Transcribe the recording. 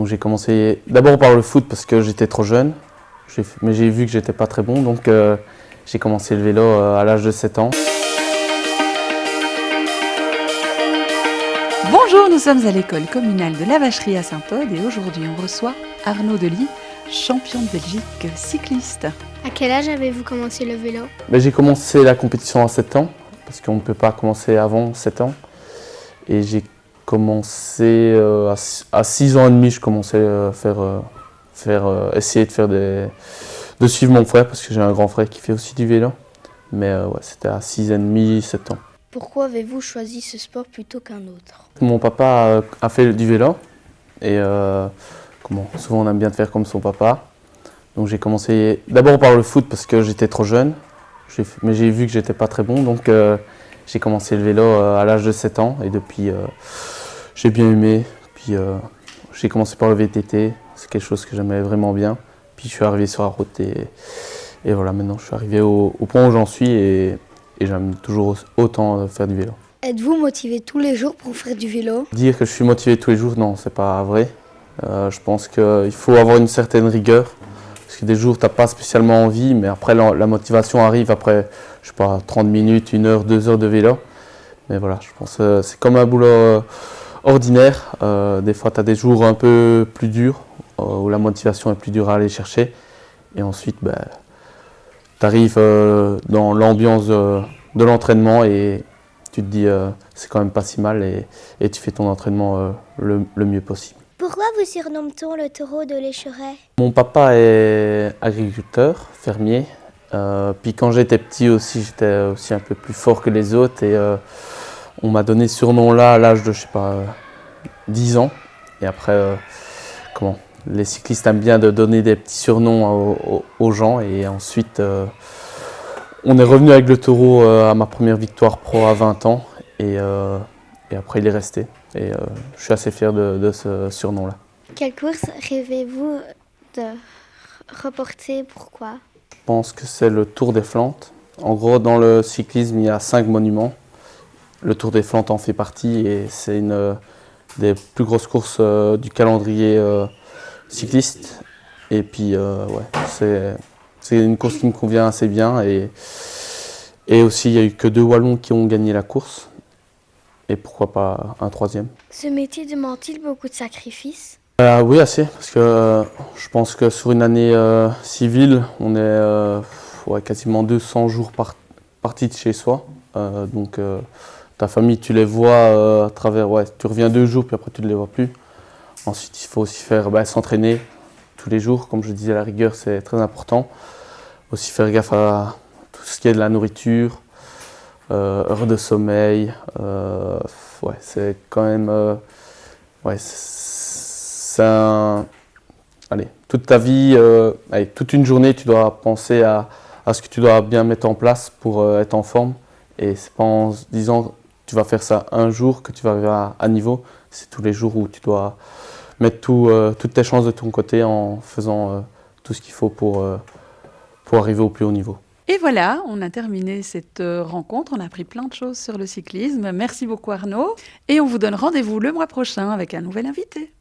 Donc j'ai commencé d'abord par le foot parce que j'étais trop jeune, mais j'ai vu que j'étais pas très bon, donc j'ai commencé le vélo à l'âge de 7 ans. Bonjour, nous sommes à l'école communale de la Vacherie à Saint-Aude et aujourd'hui on reçoit Arnaud Delis, champion de Belgique cycliste. À quel âge avez-vous commencé le vélo? J'ai commencé la compétition à 7 ans, parce qu'on ne peut pas commencer avant 7 ans. Et j'ai commencé à 6 ans et demi, je commençais à essayer de suivre mon frère, parce que j'ai un grand frère qui fait aussi du vélo. Mais c'était à 6 ans et demi, 7 ans. Pourquoi avez-vous choisi ce sport plutôt qu'un autre? Mon papa a fait du vélo, et souvent on aime bien faire comme son papa. Donc j'ai commencé d'abord par le foot parce que j'étais trop jeune, mais j'ai vu que j'étais pas très bon, donc j'ai commencé le vélo à l'âge de 7 ans et depuis j'ai bien aimé. Puis j'ai commencé par le VTT, c'est quelque chose que j'aimais vraiment bien. Puis je suis arrivé sur la route et voilà, maintenant je suis arrivé au point où j'en suis et j'aime toujours autant faire du vélo. Êtes-vous motivé tous les jours pour faire du vélo? Dire que je suis motivé tous les jours, non, c'est pas vrai. Je pense qu'il faut avoir une certaine rigueur. Parce que des jours, tu n'as pas spécialement envie, mais après, la motivation arrive après, je sais pas, 30 minutes, 1 heure, 2 heures de vélo. Mais voilà, je pense que c'est comme un boulot ordinaire. Des fois, tu as des jours un peu plus durs, où la motivation est plus dure à aller chercher. Et ensuite, tu arrives dans l'ambiance de l'entraînement et tu te dis c'est quand même pas si mal et tu fais ton entraînement le mieux possible. Pourquoi vous surnomme-t-on le taureau de l'Écheret? Mon papa est agriculteur, fermier. Puis quand j'étais petit aussi, j'étais aussi un peu plus fort que les autres. Et on m'a donné ce surnom-là à l'âge de, 10 ans. Et après, les cyclistes aiment bien de donner des petits surnoms aux gens. Et ensuite, on est revenu avec le taureau à ma première victoire pro à 20 ans. Et après, il est resté. Et je suis assez fier de ce surnom-là. Quelle course rêvez-vous de reporter? Pourquoi? Je pense que c'est le Tour des Flandres. En gros, dans le cyclisme, il y a 5 monuments. Le Tour des Flandres en fait partie et c'est une des plus grosses courses du calendrier cycliste. Et puis, c'est une course qui me convient assez bien. Et aussi, il n'y a eu que 2 Wallons qui ont gagné la course. Et pourquoi pas un 3e. Ce métier demande-t-il beaucoup de sacrifices? Oui, assez, parce que je pense que sur une année civile, on est quasiment 200 jours partis de chez soi. Donc ta famille, tu les vois à travers, tu reviens 2 jours, puis après tu ne les vois plus. Ensuite, il faut aussi s'entraîner tous les jours, comme je disais, la rigueur, c'est très important. Aussi faire gaffe à tout ce qui est de la nourriture, heures de sommeil, c'est quand même... toute ta vie, toute une journée, tu dois penser à ce que tu dois bien mettre en place pour être en forme. Et c'est pas en se disant tu vas faire ça un jour que tu vas arriver à niveau. C'est tous les jours où tu dois mettre toutes tes chances de ton côté en faisant tout ce qu'il faut pour arriver au plus haut niveau. Et voilà, on a terminé cette rencontre, on a appris plein de choses sur le cyclisme. Merci beaucoup Arnaud et on vous donne rendez-vous le mois prochain avec un nouvel invité.